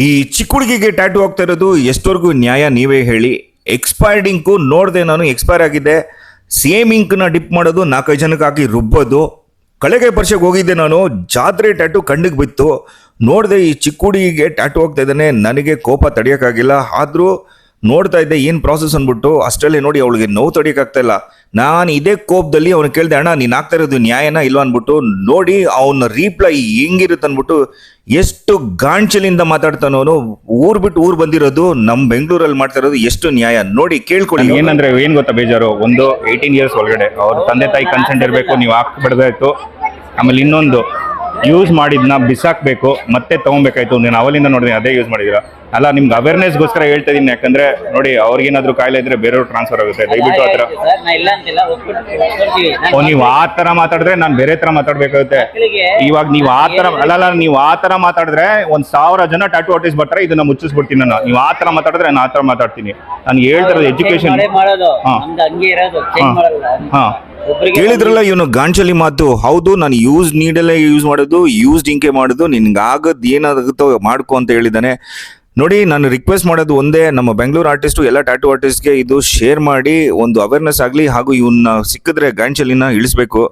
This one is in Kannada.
ಈ ಚಿಕ್ಕ ಹುಡುಗಿಗೆ ಟ್ಯಾಟೂ ಆಗ್ತಾ ಇರೋದು ಎಷ್ಟವರೆಗೂ ನ್ಯಾಯ ನೀವೇ ಹೇಳಿ. ಎಕ್ಸ್ಪೈರ್ಡ್ ಇಂಕು ನೋಡಿದೆ ನಾನು, ಎಕ್ಸ್ಪೈರ್ ಆಗಿದೆ. ಸೇಮ್ ಇಂಕ್ನ ಡಿಪ್ ಮಾಡೋದು, 4-5 ಜನಕ್ಕೆ ಹಾಕಿ ರುಬ್ಬೋದು. ಕಳೆಗೆ ವರ್ಷಕ್ಕೆ ಹೋಗಿದ್ದೆ ನಾನು, ಜಾತ್ರೆ ಟ್ಯಾಟೂ ಕಣ್ಣಿಗೆ ಬಿತ್ತು. ನೋಡಿದೆ ಈ ಚಿಕ್ಕ ಹುಡುಗಿಗೆ ಟ್ಯಾಟೂ ಆಗ್ತಾ ಇದ್ದಾನೆ. ನನಗೆ ಕೋಪ ತಡೆಯೋಕ್ಕಾಗಿಲ್ಲ. ಆದರೂ ನೋಡ್ತಾ ಇದ್ದೆ ಏನು ಪ್ರಾಸೆಸ್ ಅಂದ್ಬಿಟ್ಟು. ಅಷ್ಟರಲ್ಲಿ ನೋಡಿ ಅವಳಿಗೆ ನೋವು ತಡೆಯೋಕ್ಕಾಗ್ತಾ ಇಲ್ಲ. ನಾನು ಇದೇ ಕೋಪದಲ್ಲಿ ಅವನು ಕೇಳಿದೆ, ಅಣ್ಣ ನೀನು ಆಗ್ತಾ ಇರೋದು ನ್ಯಾಯನ ಇಲ್ವಾ ಅಂದ್ಬಿಟ್ಟು. ನೋಡಿ ಅವನ ರೀಪ್ಲೈ ಹೆಂಗಿರುತ್ತೆ ಅಂದ್ಬಿಟ್ಟು, ಎಷ್ಟು ಗಾಂಚಲಿಂದ ಮಾತಾಡ್ತಾನೋ ಅವನು. ಊರ್ ಬಿಟ್ಟು ಊರ್ ಬಂದಿರೋದು, ನಮ್ಮ ಬೆಂಗಳೂರಲ್ಲಿ ಮಾಡ್ತಾ ಇರೋದು ಎಷ್ಟು ನ್ಯಾಯ ನೋಡಿ, ಕೇಳ್ಕೊಳ್ಳಿ. ಏನಂದ್ರೆ ಏನ್ ಗೊತ್ತಾ ಬೇಜಾರು, ಒಂದು 18 ಇಯರ್ಸ್ ಒಳಗಡೆ ಅವ್ರ ತಂದೆ ತಾಯಿ ಕನ್ಸೆಂಟ್ ಇರಬೇಕು, ನೀವು ಹಾಕ್ಬಿಡ್ದಾಯ್ತು. ಆಮೇಲೆ ಇನ್ನೊಂದು, ಯೂಸ್ ಮಾಡಿದ್ನ ಬಿಸಾಕ್ಬೇಕು, ಮತ್ತೆ ತಗೊಬೇಕಾಯ್ತು. ನಾನು ಅವಲಿಂದ ನೋಡಿದ್ರೆ ಅದೇ ಯೂಸ್ ಮಾಡಿದಿರ ಅಲ್ಲ. ನಿಮ್ಗೆ ಅವೇರ್ನೆಸ್ಗೋಸ್ಕರ ಹೇಳ್ತಾ ಇದೀನಿ. ಯಾಕಂದ್ರೆ ನೋಡಿ, ಅವ್ರಿಗೇನಾದ್ರೂ ಕಾಯಿಲೆ ಇದ್ರೆ ಬೇರೆಯವ್ರು ಟ್ರಾನ್ಸ್ಫರ್ ಆಗುತ್ತೆ. ದಯವಿಟ್ಟು ಆ ಥರ ನೀವು ಆ ಥರ ಮಾತಾಡಿದ್ರೆ ನಾನು ಬೇರೆ ಥರ ಮಾತಾಡ್ಬೇಕಾಗುತ್ತೆ. ಇವಾಗ ನೀವು ಆ ಥರ ಅಲ್ಲ, ನೀವು ಆ ಥರ ಮಾತಾಡಿದ್ರೆ 1000 ಜನ ಟ್ಯಾಟೂ ಆರ್ಟಿಸ್ಟ್ ಬರ್ತಾರೆ, ಇದನ್ನ ಮುಚ್ಚಿಸ್ಬಿಡ್ತೀನಿ ನಾನು. ನೀವು ಆ ಥರ ಮಾತಾಡಿದ್ರೆ ನಾನು ಆ ಥರ ಮಾತಾಡ್ತೀನಿ. ನಾನು ಹೇಳ್ತಿರೋದು ಎಜುಕೇಶನ್. ಹಾ ಕೇಳಿದ್ರಲ್ಲ ಇವನು ಗಾಂಚಲಿ ಮಾತು. ಹೌದು, ನಾನು ಯೂಸ್ ನೀಡಲ್ಲೇ ಯೂಸ್ ಮಾಡೋದು, ಯೂಸ್ಡ್ ಇಂಕೆ ಮಾಡೋದು. ನಿನ್ಗಾಗದ್ ಏನಾಗುತ್ತೋ ಮಾಡ್ಕೊ ಅಂತ ಹೇಳಿದ್ದಾನೆ. ನೋಡಿ, ನಾನು ರಿಕ್ವೆಸ್ಟ್ ಮಾಡೋದು ಒಂದೇ, ನಮ್ಮ ಬೆಂಗಳೂರು ಆರ್ಟಿಸ್ಟು ಎಲ್ಲ ಟ್ಯಾಟೂ ಆರ್ಟಿಸ್ಟ್ಗೆ ಇದು ಶೇರ್ ಮಾಡಿ ಒಂದು ಅವೇರ್ನೆಸ್ ಆಗಲಿ, ಹಾಗೂ ಇವನ್ನ ಸಿಕ್ಕಿದ್ರೆ ಗಾಂಚಲಿನ ಇಳಿಸ್ಬೇಕು.